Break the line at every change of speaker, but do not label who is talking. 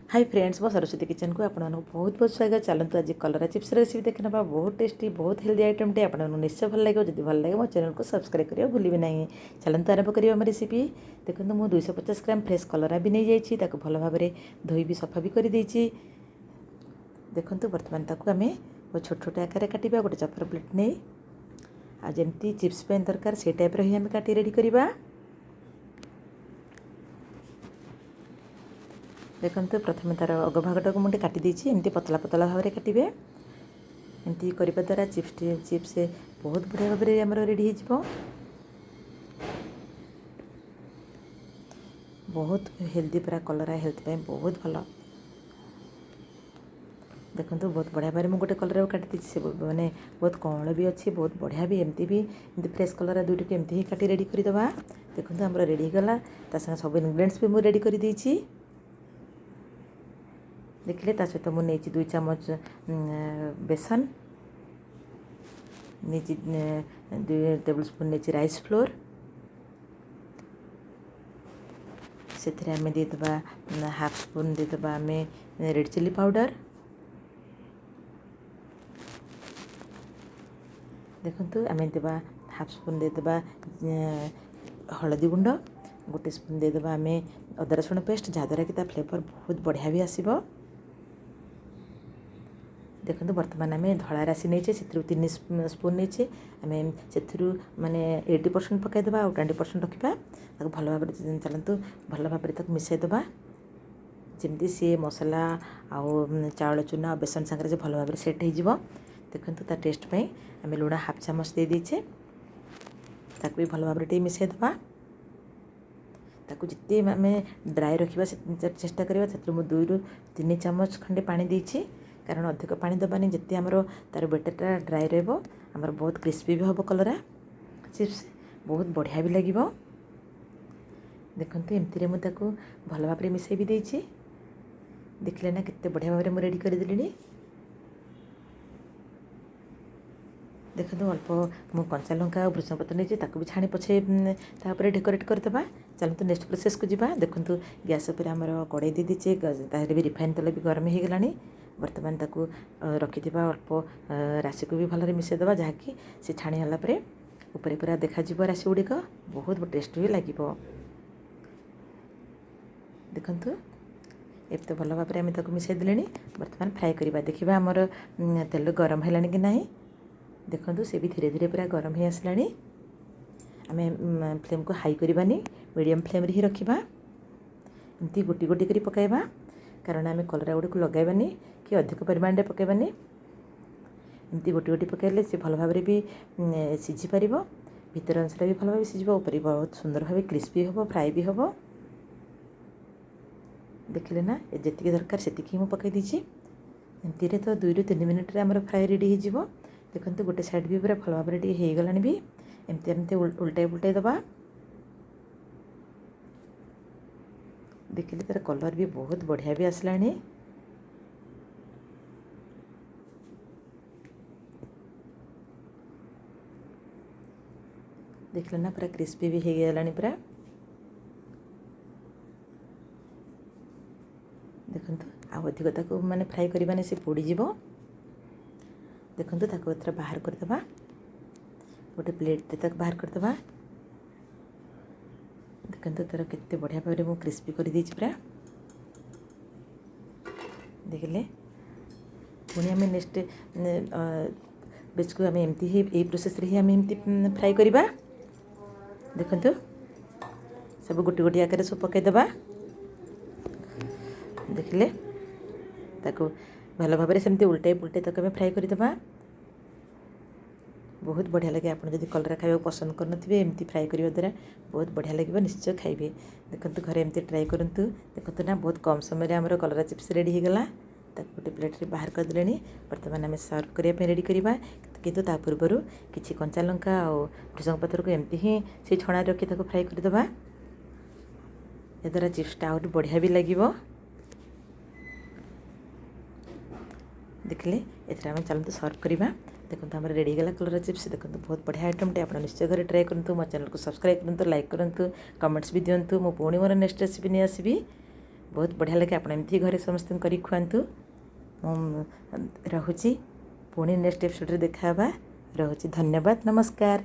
Hi friends मो Saraswati kitchen को आपको बहुत बहुत स्वागत। चलते आज कलरा चिप्स रेसिपी देखने ना बहुत टेस्टी बहुत हेल्दी आइटम टे आपको निश्चय भल लगे। जब भल लगे मो चैनल को सब्सक्राइब करिए भूलिए ना। चलते आरंभ करिए आम रेसिपी। देखो मुझे 250 ग्राम फ्रेश कलरा भी नहीं जाइए भल भाव में धोई भी सफा भी कर देखो बर्तमान ताकू आम छोट छोट आकार काटा गोटे चपर प्लेट नहीं आमती चिप्स दरकार से टाइप ही आम काटी रेडी करवा। देखो प्रथम तार अग भागटा को मुझे काटी एमती पतला पतला भाव में काटे। एमती करने द्वारा चिप्स बहुत बढ़िया भाव में आमर रेडी हो बहुत हेल्दी पूरा कलरा हेल्थ पे बहुत भल। देखो बहुत बढ़िया भाव में गोटे कलर काटी से मैंने बहुत कमल भी अच्छी बहुत बढ़िया भी एमती फ्रेश कलरा दुईट को एमती ही काटी रेडी करदे। देखो आमर रेडी गला सब इनग्रेडिएंट्स भी मुझे रेडी कर देखिले सहित मुझे 2 चामच बेसन नहीं 2 टेबल स्पून नहीं राइस फ्लोर से आम देदेबा हाफ स्पून देदेबा आम रेड चिली पाउडर। देखो आम देबा हाफ स्पून देदेबा हलदी गुंड गोटे स्पून देदेबा आम अदा रसुण पेस्ट जहाद्वारा कि फ्लेवर बहुत बढ़िया भी आसब। देखो बर्तमान आम धला राशि नहीं 3 स्पून नहीं आम से माने 80% पकईदेवा और 20% रखा भल भाव चलतु भल भाव में मिसईदेवा जमी सी मसला आउ चाउल चूना बेसन सागर भल भाव सेट हो। देखो ता टेस्ट आम लुण हाफ चामच दे दीचे भी भल भाव में मिसईदेवा। ताकू जिते आम ड्राए रखा चेष्टा करवा से 2 ରୁ 3 चामच खंडे पानी देछि कारण अधिक पानी दबानी जिते आमर तार बेटरटा ड्राए रमर बहुत क्रिस्पी भी हम कलरा चिप्स बहुत बढ़िया भी लगे। देखो एमती मुझे भल भाव में मिसई भी देछि देखले ना कितने बढ़िया भाव में मुझे रेडी करदेली। देखो अल्प मु कंचा लंका और भृषण पत्र नहीं भी छाणी पछे तापर डेकोरेट करदे। चलते नेक्स्ट प्रोसेस को जीवा। देखो गैस पर आमर कड़े दे दीचे ताहरे भी रिफाइन तेल भी गरम हो गलानी। बर्तमान ताकू रखि अल्प राशि को भी भलरे मिसईदेवा जहाँकि से छाणी होला परे ऊपर पूरा देखा राशि गुड़िक बहुत टेस्ट भी लगे। देखु एत भल भाव में आम मिसईदे। बर्तमान फ्राए करवा देखा आमर तेल गरम है कि ना। देखो से भी धीरे धीरे पूरा गरम हो आसला। आम फ्लेम को हाई करवानी मीडियम फ्लेम ही रखा एमती गोटी गोटी कर पकाइबा कारण आम कलरा गुड़ी को लगैबानी कि अधिक परिमाण में पकाइबानी एमती गोटी गोटी पकाइले से भल भाव भी सीझी पार भीतर अंशटा भी भल भाव सीझ ऊपर बहुत सुंदर भाव क्रिस्पी हम फ्राए भी हम। देखिले ना जी दरकार से ही पकई दीची एमती तो 2 ରୁ 3 मिनट आमर फ्राए रेडी हो। देखो गोटे साइड भी पूरा भल भाव में हो गलानी भी एमती एमती उल्टाई पुल्टाई दबा। देखिले तार कलर भी बहुत बढ़िया भी आसला। देखल ना पूरा क्रिस्पी भी हो गला पूरा। देखो अधिक माने फ्राए करवानी से पोड़ीज। देखो एथर बाहर करदे गोटे प्लेट तक बाहर करदे। देखो तार केते बढ़िया भाव में क्रिस्पी कर दी पूरा। देखिले पुणी आम नेक्स्ट बेच को आम एमती ही यही प्रोसेस रे आम एमती फ्राए करवा। देखो सब गोटी गोटी आकार सब पकईदेवा। देखिले ताको भल भाव में सेमती उल्टाई पुल्टाई तक आम फ्राए करदे। बहुत बढ़िया लगे। आप जब कलरा खावा पसंद करनथिबे एमती फ्राए करने द्वारा बहुत बढ़िया लगे निश्चय खाइबे। देखो घर एमती ट्राए करंतु। देखो ना बहुत कम समय आमर कलरा चिप्स रेडी हो गला गोटे प्लेट रे बाहर करदे। बर्तमान आम सर्व करने रेडी करवा किंतु ता पूर्व किसी कंचा लंका और भृषण पत्र को एमती ही से छणा रखी फ्राए करदे। याद्वारा चिप्सटा आउट बढ़िया भी लगे। देखिले एथरा आम चलते सर्व करवा। देखो आम रेडी गला कलरा चिप्स। देखो बहुत बढ़िया आइटम टे आप निश्चय घर ट्राए करूँ। मो चैनल को सब्सक्राइब करूँ लाइक करूँ कमेंट्स भी दिंतु। मो पुणी मोर नेक्स्ट रेसिपी नहीं आसबि। बहुत बढ़िया लगे आप एमती घरे समस्त कर खुआतु रोची पुणी नेक्स्ट एपिसोड देखा रोची धन्यवाद नमस्कार।